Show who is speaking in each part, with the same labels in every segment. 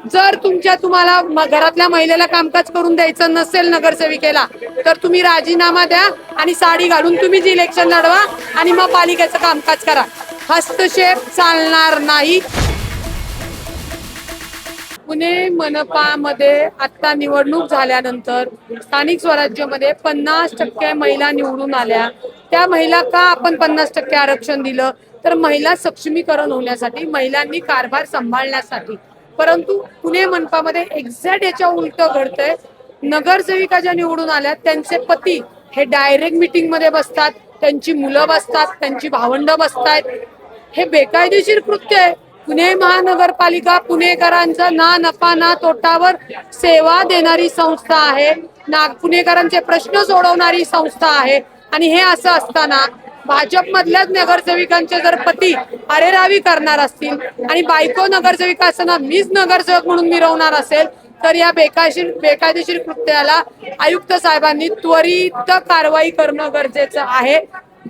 Speaker 1: जर तुम्हाला घरातल्या महिलेला कामकाज करून द्यायचं नसेल नगरसेविकेला, तर तुम्ही राजीनामा द्या आणि साडी घालून तुम्ही जी इलेक्शन लढवा आणि मग पालिकेचं कामकाज करा. हस्तक्षेप चालणार नाही. पुणे मनपामध्ये आता निवडणूक झाल्यानंतर स्थानिक स्वराज्यामध्ये 50% महिला निवडून आल्या. त्या महिला का आपण 50% आरक्षण दिलं, तर महिला सक्षमीकरण होण्यासाठी, महिलांनी कारभार सांभाळण्यासाठी. परंतु पुणे मनपामध्ये एक्झॅक्ट याच्या उलट घडतंय. नगरसेविका ज्या निवडून आल्या त्यांचे पती हे डायरेक्ट मीटिंग मध्ये बसतात, त्यांची मुलं बसतात, त्यांची भावंड बसतात. हे बेकायदेशीर कृत्य आहे. पुणे महानगरपालिका पुणेकरांचा ना नफा ना तोटावर सेवा देणारी संस्था आहे. पुणेकरांचे प्रश्न सोडवणारी संस्था आहे. आणि हे असं असताना भाजपमधल्याच नगरसेविकांचे जर पती अरेरावी करणार असतील आणि बायको नगरसेविका असताना मीच नगरसेवक म्हणून मिरवणार असेल, तर या बेकायदेशीर कृत्याला आयुक्त साहेबांनी त्वरित कारवाई करणं गरजेचं आहे.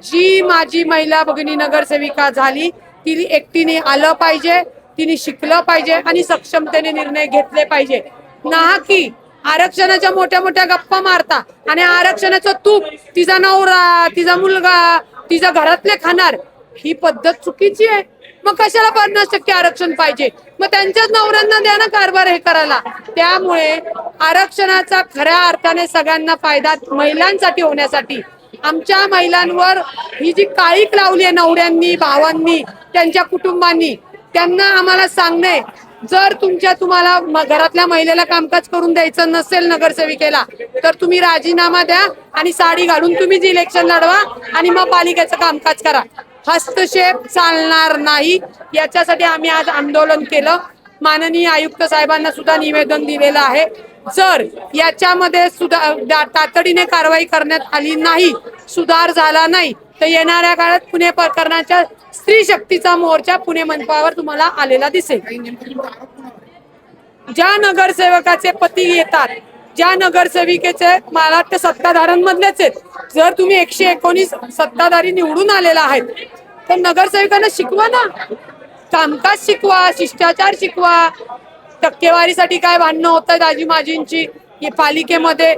Speaker 1: जी माझी महिला भगिनी नगरसेविका झाली तिने एकटीने आलं पाहिजे, तिने शिकलं पाहिजे आणि सक्षमतेने निर्णय घेतले पाहिजे. ना की आरक्षणाच्या मोठ्या मोठ्या गप्पा मारता आणि आरक्षणाचं तूप तिचा नवरा, तिचा मुलगा, तिचा घरातले खाणार. ही पद्धत चुकीची आहे. मग कशाला 50% आरक्षण पाहिजे? मग त्यांच्याच नवऱ्यांना द्या ना कारभार हे करायला. त्यामुळे आरक्षणाचा खऱ्या अर्थाने सगळ्यांना फायदा महिलांसाठी होण्यासाठी आमच्या महिलांवर ही जी काळीक लावली आहे नवऱ्यांनी, भावांनी, त्यांच्या कुटुंबांनी, त्यांना आम्हाला सांगणे, जर तुम्हाला घरातल्या महिलेला कामकाज करून द्यायचं नसेल नगरसेविकेला, तर तुम्ही राजीनामा द्या आणि साडी घालून तुम्ही जी इलेक्शन लढवा आणि मग पालिकेचं कामकाज करा. हस्तक्षेप चालणार नाही. याच्यासाठी आम्ही आज आंदोलन केलं. माननीय आयुक्त साहेबांना सुद्धा निवेदन दिलेलं आहे. जर याच्यामध्ये तातडीने कारवाई करण्यात आली नाही, सुधार झाला नाही, तर येणाऱ्या काळात पुणे प्रकरणाच्या स्त्री शक्तीचा मोर्चा पुणे मनपावर तुम्हाला आलेला दिसेल. ज्या नगरसेवकाचे पती येतात, ज्या नगरसेविकेचे, मला ते सत्ताधाऱ्यांमधलेच आहेत. जर तुम्ही 119 सत्ताधारी निवडून आलेला आहेत, तर नगरसेविकांना शिकवा ना, कामकाज शिकवा, शिष्टाचार शिकवा. टक्केवारीसाठी काय भांडणं होतात आजी माजींची पालिकेमध्ये,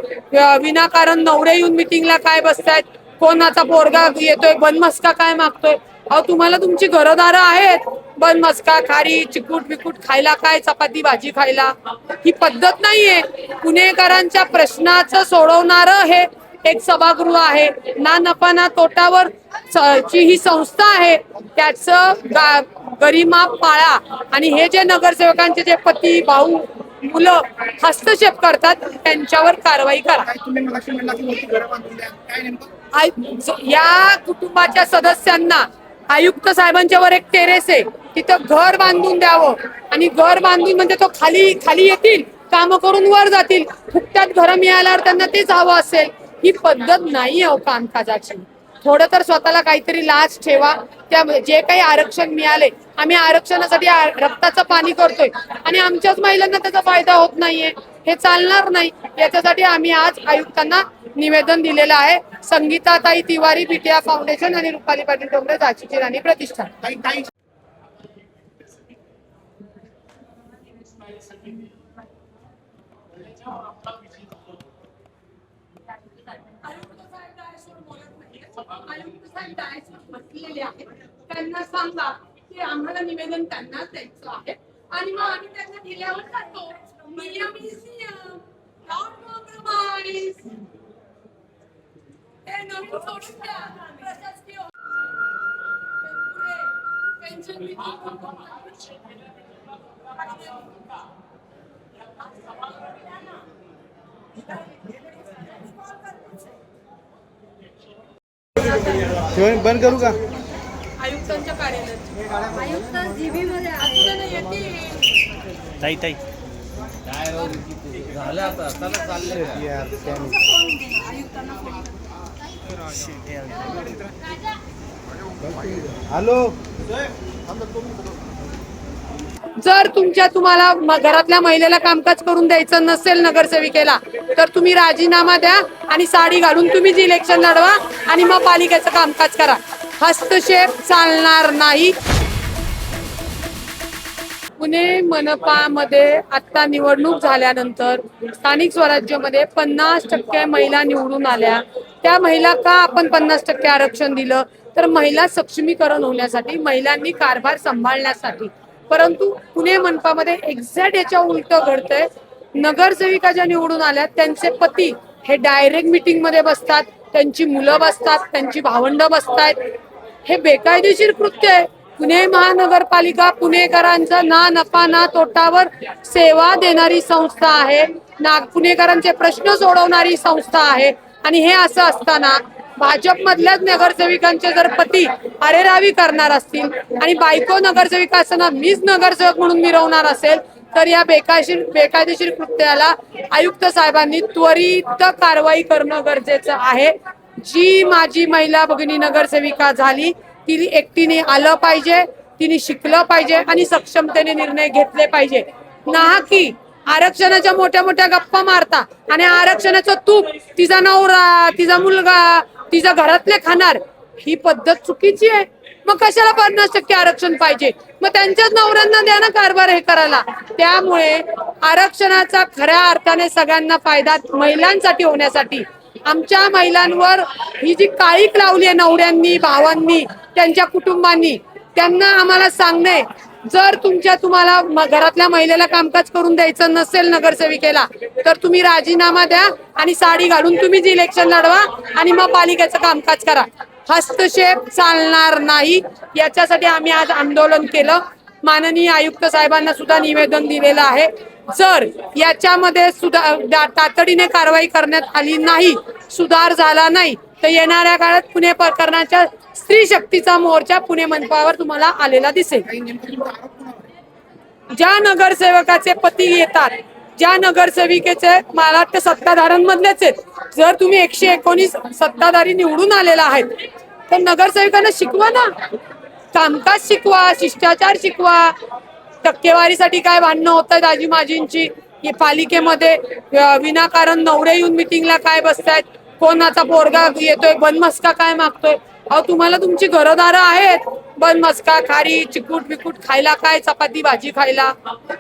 Speaker 1: विनाकारण नवरे येऊन मिटिंगला काय बसतायत, कोणाचा पोरगा येतोय बनमस्का काय मागतोय. अहो तुम्हाला तुमची घरदारं आहेत, बनमस्का, खारी, चिकूट बिकूट खायला, काय चपाती भाजी खायला. ही पद्धत नाहीये. पुणेकरांच्या प्रश्नाचं सोडवणारं हे एक सभागृह आहे. ना नफा ना तोटावर ची ही संस्था आहे. त्याचं गरिमा पाळा. आणि हे जे नगरसेवकांचे जे पती, भाऊ, मुलं हस्तक्षेप करतात त्यांच्यावर कारवाई करा. या कुटुंबाच्या सदस्यांना आयुक्त साहेबांच्या वर एक टेरेस आहे, तिथं घर बांधून द्यावं. आणि घर बांधून म्हणजे तो खाली येतील, काम करून वर जातील. फुकट्यात घर मिळाल्यावर त्यांना तेच हवं असेल. ही पद्धत नाही आहे कामकाजाची. थोडं तर स्वतःला काहीतरी लाज ठेवा. त्यामुळे जे काही आरक्षण मिळाले, आम्ही आरक्षणासाठी रक्ताचं पाणी करतोय आणि आमच्याच महिलांना त्याचा फायदा होत नाहीये. हे चालणार नाही. याच्यासाठी आम्ही आज आयुक्तांना निवेदन दिलेलं आहे. संगीताताई तिवारी, बिटिया फाउंडेशन आणि रुपाली पाटील डोंगरे, झाशीची राणी प्रतिष्ठान. आयुक्त साहेब डायसवर बसलेले आहेत. त्यांना सांगा की आम्हाला निवेदन त्यांनाच द्यायचं आहे आणि मग आम्ही त्यांना दिल्यावर जातो. नियम इज नियम, नॉट कॉम्प्रोमाइज. हे नवीन सोडून द्या. प्रशासकीय पेन्शन
Speaker 2: बंद करू का?
Speaker 1: आयुक्तांच्या कार्यालयात
Speaker 3: आयुक्त जीबी मध्ये आहे.
Speaker 2: ताई ताई
Speaker 4: झालं आता चाललंय.
Speaker 2: हॅलो.
Speaker 1: जर तुम्हाला घरातल्या महिलेला कामकाज करून द्यायचं नसेल नगरसेविकेला, तर तुम्ही राजीनामा द्या आणि साडी घालून तुम्ही जी इलेक्शन लढवा आणि मग पालिकेचं कामकाज करा. हस्तक्षेप चालणार नाही. पुणे मनपामध्ये आता निवडणूक झाल्यानंतर स्थानिक स्वराज्यामध्ये 50% महिला निवडून आल्या. त्या महिला का आपण 50% आरक्षण दिलं, तर महिला सक्षमीकरण होण्यासाठी, महिलांनी कारभार सांभाळण्यासाठी. परंतु पुणे मनपामध्ये एक्झॅक्ट याच्या उलट घडतंय. नगरसेविका ज्या निवडून आल्या त्यांचे पती हे डायरेक्ट मीटिंग मध्ये बसतात, त्यांची मुलं बसतात, त्यांची भावंड बसतात. हे बेकायदेशीर कृत्य आहे. पुणे महानगरपालिका पुणेकरांचा ना नफा ना तोटावर सेवा देणारी संस्था आहे, ना पुणेकरांचे प्रश्न सोडवणारी संस्था आहे. आणि हे असं असताना भाजपमधल्याच नगरसेविकांचे जर पती अरेरावी करणार असतील आणि बायको नगरसेविका असताना मीच नगरसेवक म्हणून मिरवणार असेल, तर या बेकायदेशीर कृत्याला आयुक्त साहेबांनी त्वरित कारवाई करणं गरजेचं आहे. जी माझी महिला भगिनी नगरसेविका झाली तिने एकटीने आलं पाहिजे, तिने शिकलं पाहिजे आणि सक्षमतेने निर्णय घेतले पाहिजे. ना की आरक्षणाच्या मोठ्या मोठ्या गप्पा मारता आणि आरक्षणाचं तूप तिचा नवरा, तिचा मुलगा, तिचा घरातले खाणार. ही पद्धत चुकीची आहे. मग कशाला 50% आरक्षण पाहिजे? मग त्यांच्याच नवऱ्यांना द्या ना कारभार हे करायला. त्यामुळे आरक्षणाचा खऱ्या अर्थाने सगळ्यांना फायदा महिलांसाठी होण्यासाठी आमच्या महिलांवर ही जी काळीक लावली आहे नवऱ्यांनी, भावांनी, त्यांच्या कुटुंबांनी, त्यांना आम्हाला सांगणे, जर तुम्हाला घरातल्या महिलेला कामकाज करून द्यायचं नसेल नगरसेविकेला, तर तुम्ही राजीनामा द्या आणि साडी घालून तुम्हीच इलेक्शन लढवा आणि मग पालिकेचं कामकाज करा. हस्तक्षेप चालणार नाही. याच्यासाठी आम्ही आज आंदोलन केलं. माननीय आयुक्त साहेबांना सुद्धा निवेदन दिलेलं आहे. जर याच्यामध्ये तातडीने कारवाई करण्यात आली नाही, सुधार झाला नाही, तर येणाऱ्या काळात पुणे प्रकरणाच्या स्त्री शक्तीचा मोर्चा पुणे मनपावर तुम्हाला आलेला दिसेल. ज्या नगरसेवकाचे पती येतात, ज्या नगरसेविकेचे, मला वाटतं सत्ताधाऱ्यांमधलेच आहेत. जर तुम्ही 119 सत्ताधारी निवडून आलेला आहेत, तर नगरसेविकांना शिकवा ना, कामकाज शिकवा, शिष्टाचार शिकवा. टक्केवारीसाठी काय भांडणं होतात आजी माजींची पालिकेमध्ये, विनाकारण नवरे येऊन मिटिंगला काय बसतायत, कोणाचा पोरगा येतोय बनमस्का काय मागतोय. अहो तुम्हाला तुमची घरदारं आहेत, बनमस्का, खारी, चिकूट बिकूट खायला, काय चपाती भाजी खायला.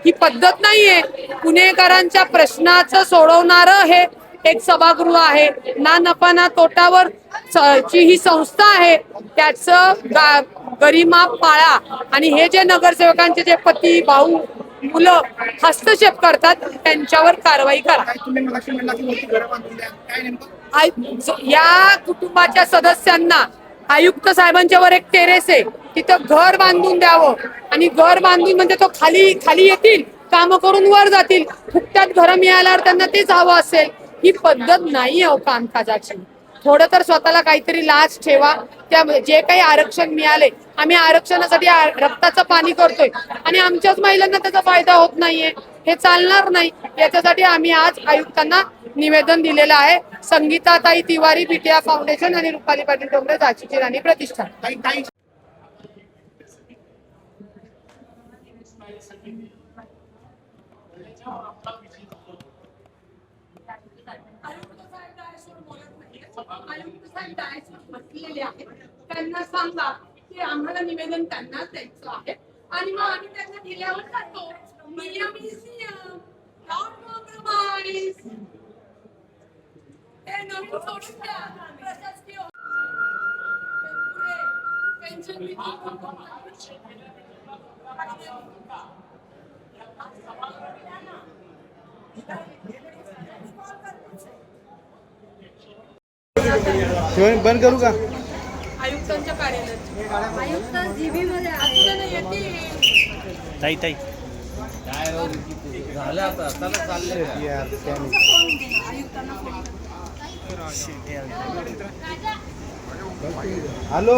Speaker 1: ही पद्धत नाहीये. पुणेकरांच्या प्रश्नाचं सोडवणारं हे एक सभागृह आहे. ना नफा ना तोटावर ची ही संस्था आहे. त्याचं गरिमा पाळा. आणि हे जे नगरसेवकांचे जे पती, भाऊ, मुलं हस्तक्षेप करतात त्यांच्यावर कारवाई करा. या कुटुंबाच्या सदस्यांना आयुक्त साहेबांच्या वर एक टेरेस आहे, तिथं घर बांधून द्यावं. आणि घर बांधून म्हणजे तो खाली येतील, काम करून वर जातील. फुकट्यात घर मिळाल्यावर त्यांना तेच हवं असेल. ही पद्धत नाही आहे कामकाजाची. थोडं तर स्वतःला काहीतरी लाज ठेवा. त्यामुळे जे काही आरक्षण मिळाले, आम्ही आरक्षणासाठी रक्ताचं पाणी करतोय आणि आमच्याच महिलांना त्याचा फायदा होत नाहीये. हे चालणार नाही. याच्यासाठी आम्ही आज आयुक्तांना निवेदन दिलेलं आहे. संगीताताई तिवारी, बिटिया फाउंडेशन आणि रुपाली पाटील डोंगरे, झाशीची राणी प्रतिष्ठान. आयुक्त साहेब डायसवर बसलेले आहेत. त्यांना सांगा की आम्हाला निवेदन त्यांनाच द्यायचं आहे आणि मग आम्ही त्यांना दिल्यावर जातो. नियम इज नियम, नॉट कॉम्प्रोमाइज. ते नवीन सोडून द्या. प्रशासकीय पेन्शन
Speaker 2: बंद करू का?
Speaker 1: आयुक्तांच्या कार्यालयात
Speaker 3: आयुक्त जीबी मध्ये आहे.
Speaker 1: येतील.
Speaker 2: ताई ताई
Speaker 3: आयुक्तांना
Speaker 2: हॅलो.